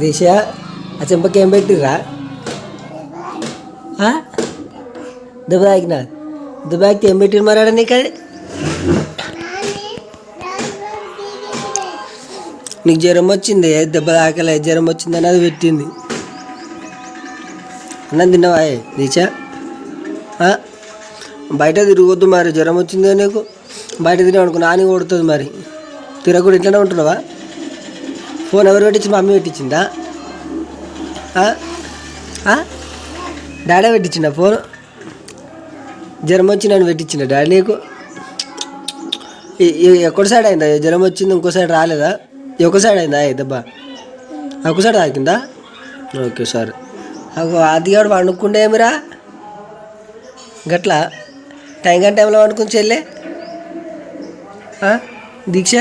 దిశ ఆ చెంపకి ఏం పెట్టిర్రా? దెబ్బ తాకినా? దెబ్బ తాకితే ఏం పెట్టిరు మరి ఆడ నీకు? అది నీకు జ్వరం వచ్చింది, దెబ్బ తాకలే, జ్వరం వచ్చిందని అది పెట్టింది. అన్నం తిన్నావా దిశ? బయట తిరగొద్దు మరి, జ్వరం వచ్చిందే నీకు. బయట తిన్నావు అనుకో నాని కొడుతుంది మరి. తిరగకుండా ఇట్లనే ఉంటున్నావా? ఫోన్ ఎవరు పెట్టించింది? మమ్మీ పెట్టించిందా? డాడీ పెట్టించిందా ఫోన్? జ్వరం వచ్చి నన్ను పెట్టించిందా డాడీ నీకు? ఎక్కడ సైడ్ అయిందా జ్వరం వచ్చింది? ఇంకో సైడ్ రాలేదా? ఒక సైడ్ అయిందా దెబ్బ? ఒక సైడ్ తాకిందా? Okay sir. అది కూడా వండుకుంటే ఏమిరా గట్లా టైం టైంలో వండుకుని చెల్లె దీక్ష?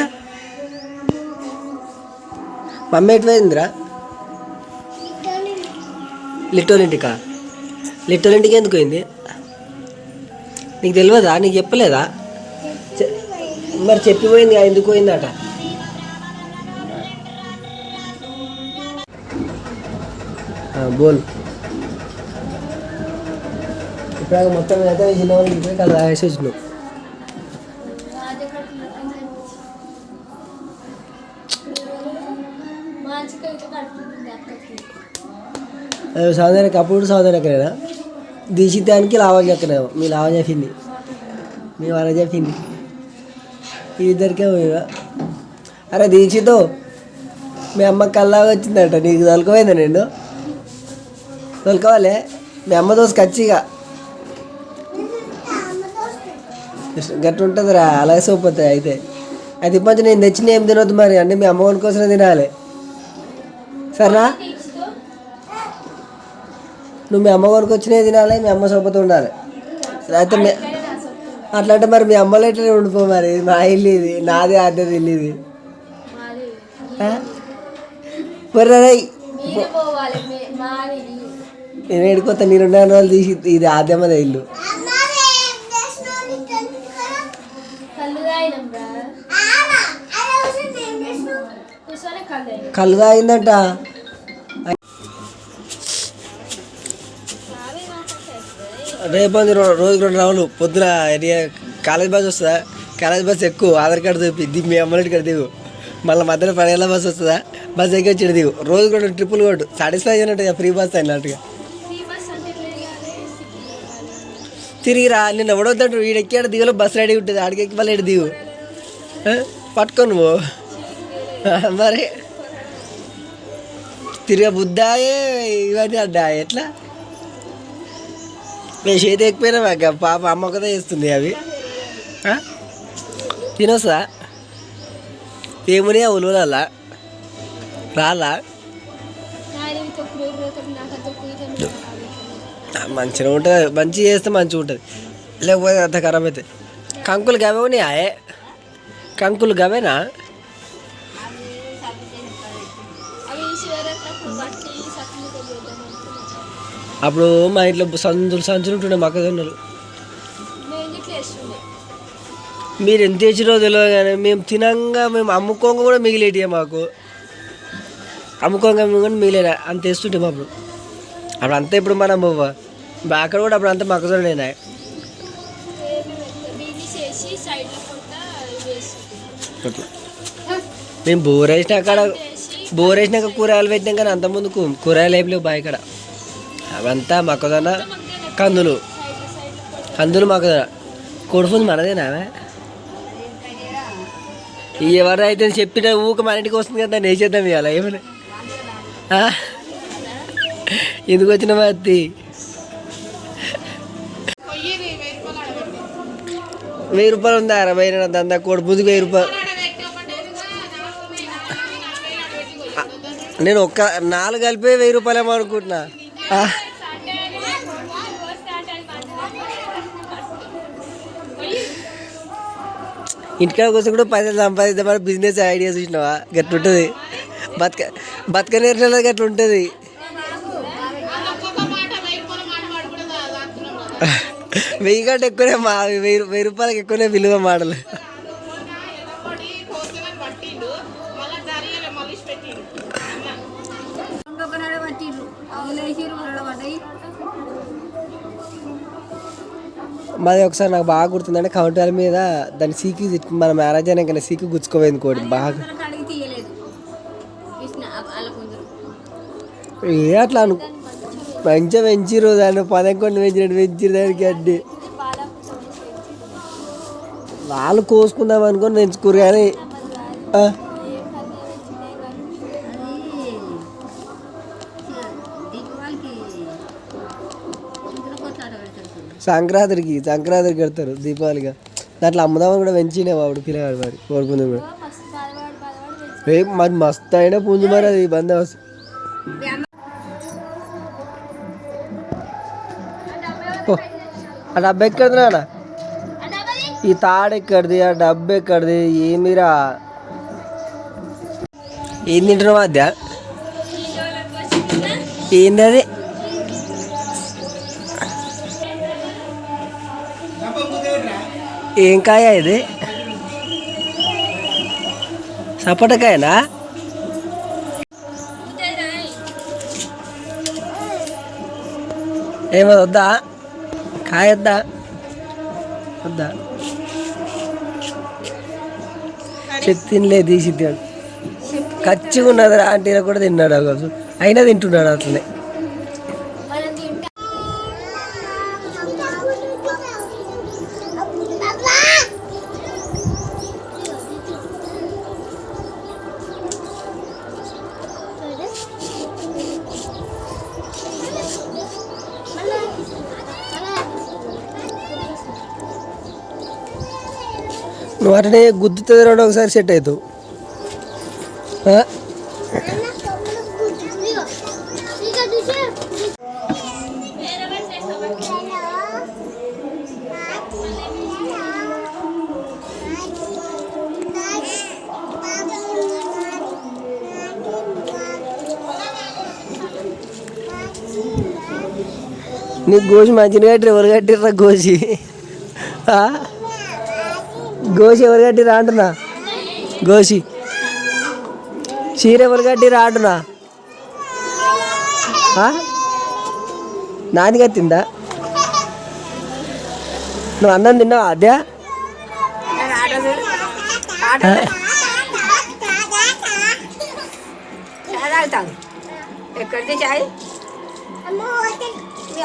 మమ్మీ ఎటు పోయిందిరా? లిట్టోల్ ఇంటికా? లిట్టోల్ ఇంటికి ఎందుకు పోయింది? నీకు తెలియదా? నీకు చెప్పలేదా? మరి చెప్పిపోయింది ఎందుకు పోయిందట? బోల్. ఇప్పుడు మొత్తం అయితే చిన్న వాళ్ళకి కదా వేసి వచ్చినావు. సౌదర్యకి అప్పుడు సౌదర్యకనేనా? దీక్షితానికి లావణ్య చెక్కనేమో. మీ లావణ్య చెప్పింది, మీ వాళ్ళ చెప్పింది, ఇద్దరికే పోయివా? అరే దీక్షితో మీ అమ్మ కల్లాగా వచ్చిందట, నీకు తొలకపోయిందా? నేను తొలకోవాలి. మీ అమ్మ దోశ ఖచ్చిగా గట్టు ఉంటుందిరా, అలాగే సోపోతాయి. అయితే అది ఇప్పటి నేను తెచ్చిన ఏం తినొద్దు మరి, అంటే మీ అమ్మ వాళ్ళ కోసమే తినాలి సరేనా? నువ్వు మీ అమ్మ వరకు వచ్చినవి తినాలి, మీ అమ్మ సోపతో ఉండాలి. అయితే అట్లా అంటే మరి మీ అమ్మలో ఎట్లా ఉండిపో మరి. మా ఇల్లు ఇది, నాదే ఆద్యత ఇల్లు ఇది. నేను ఎడుకోతా, నేను 2 రోజులు తీసి ఇది ఆద్యమదే ఇల్లు. కళ్ళు తాగిందంట. రేపు రోజుకి 2 రావులు. పొద్దున కాలేజ్ బస్ వస్తుందా? కాలేజ్ బస్ ఎక్కువ, ఆధార్ కార్డు చూపి మీ అమ్మలకి ఇక్కడ దిగు. మళ్ళీ మధ్యలో 10 బస్ వస్తుందా? బస్ ఎక్కి వచ్చి దిగు. రోజుకి 2 ట్రిప్పులు కొట్టు. సాటిస్ఫై అయినట్టుగా ఫ్రీ బస్ అయినట్టుగా తిరిగిరా. నిన్న ఎవడొద్దంటు వీడు ఎక్కాడు దిగులో బస్ రెడీ ఉంటుంది, ఆడికి ఎక్కి మళ్ళీ ఇటు దిగు. పట్టుకో నువ్వు మరి. తిరిగా బుద్ధాయే ఇవన్నీ అడ్డా ఎట్లా? మేము చేతి ఎక్కిపోయినా మాకు పాప అమ్మ కదా చేస్తుంది అవి. తినొస్తా ఏముని ఉలవలా రాలా? మంచిగా ఉంటుంది, మంచిగా చేస్తే మంచిగా ఉంటుంది, లేకపోతే అంత ఖరాబ్ అవుతుంది. కంకులు గవే ఉన్నాయా? కంకులు గవేనా? అప్పుడు మా ఇంట్లో సంచులు ఉంటుండే మొక్కజొన్నలు. మీరు ఎంత తెచ్చినో తెలియదు కానీ మేము తినంగా మేము అమ్ముకోంగ కూడా మిగిలేటియా మాకు. అమ్ముకోంగా కూడా మిగిలేనా అంత వేస్తుంటాం అప్పుడు. అప్పుడు అంతా ఇప్పుడు మనం అక్కడ కూడా అప్పుడు అంతా మొక్కజొన్న. అట్లా మేము బోర్ వేసినాక కూరగాయలు పెట్టినాం కానీ అంతకుముందు కూరగాయలు అయిపోలేవు బావి కాడ. అవంతా మొక్కజొన్న, కందులు మొక్కజొన్న. కొడుపుంది మనదేనా? ఎవరైతే చెప్పిన ఊక మన ఇంటికి వస్తుంది కదా, నేను వేసేద్దాం ఇవాళ. ఏమన్నా ఎందుకు వచ్చిన మత్తి? 1000 రూపాయలు ఉందా? 60 దందా కోడి పుంజుకు 1000 రూపాయలు. నేను 4 కలిపి 1000 రూపాయలేమో అనుకుంటున్నా. ఇంటికాడ కోసం కూడా పైసలు సంపాదిద్దామని బిజినెస్ ఐడియా చూసినావా? గట్ల ఉంటుంది. బతక నేర్చుకున్న గట్ల ఉంటుంది. 1000 కంటే ఎక్కువనే 1000 రూపాయలకి ఎక్కువనే విలువ మాటలు. మాది ఒకసారి నాకు బాగా గుర్తుందంటే కౌంటర్ మీద దాని సీకి మన మ్యారేజ్ అయినాక సీకి గుచ్చుకోపోయింది కోడి బాగా. ఏ అట్లా మంచిగా పెంచిరు దాన్ని పదకొండు పెంచినట్టు పెంచిరు దానికి అడ్డి వాళ్ళు కోసుకుందాం అనుకొని పెంచుకోరు కానీ సంక్రాంతికి కడతారు దీపావళిగా దాంట్లో అమ్ముదామని కూడా పెంచినే వాడు పిల్లగాడు మరి కోరుకుంది కూడా రేపు మరి మస్తు అయినా పుంజు మరి అది బందోబస్తు. ఆ డబ్బా ఎక్కడిది నాన్న ఈ తాడు ఎక్కడిది ఆ డబ్బు ఎక్కడిది ఏమిరా ఏం తింటున్నావు మధ్య ఏంది అది ఏం కాయ ఇది సపోటకాయనా ఏమో వద్దా కాయ వద్దా తినలే తీసి తిన్నాడు ఖచ్చిగా ఉన్నది ఆంటీలో కూడా తిన్నాడు అసలు అయినా తింటున్నాడు అట్లనే. నువ్వు అటనే గుద్దుతుంది రెండు ఒకసారి సెట్ అవుతావు. నీకు గోసి మంచిగా కట్టి ఎవరు కట్టిర్రా గోసి గోసి ఎవరు కట్టిరా అంటున్నా గోసి చీర ఎవరు కట్టిరా అంటున్నా నాది కట్టిందా నువ్వు అన్నం తిన్నావా అదే ఎక్కడిది చాయ్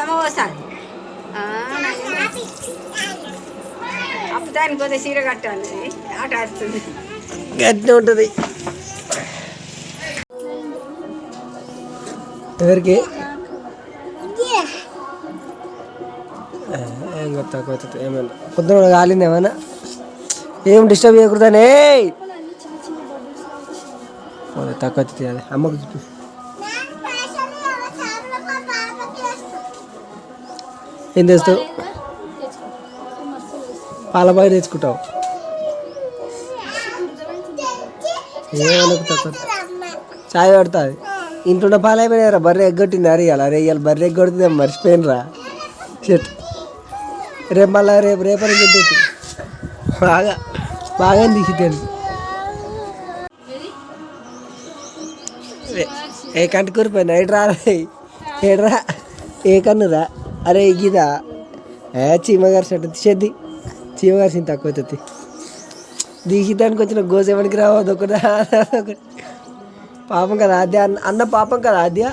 అమ్మ వస్తాను అప్పుడు దానికి పోతే చీర కట్టాలి ఆట ఆడుతుంది గట్టిగా ఉంటుంది. ఎవరికి ఏం తక్కువ అవుతుంది ఏమైనా పొద్దున కాలింది ఏమైనా ఏం డిస్టర్బ్ చేయకూడదనే తక్కువ అవుతుంది అది అమ్మకు చెప్పి ఏం తెస్తావు పాల బాగా తెచ్చుకుంటావు ఏమనకు తక్కువ చాయ్ పడుతుంది ఇంట్లో పాలు అయిపోయినారా బర్రె ఎగ్గొట్టింది అరియాలి అరే ఇవాళ బర్రె ఎగ్గొడుతుంది మర్చిపోయినరా షర్ట్ రేపు మళ్ళీ రేపటి నుంచి బాగా బాగా తీసిద్దాను ఏ కంటి కూరిపోయినా ఏడ్రా ఏడ్రా ఏ కన్నురా అరే గీదా చీమగారు షర్ట్ తీసేద్ది చీమగారు సింత తక్కువ అవుతుంది తీసిద్దానికి వచ్చిన గోసేవాడికి రావద్దు ఒకటి పాపం కదా ఆద్య అన్న పాపం కదా ఆద్య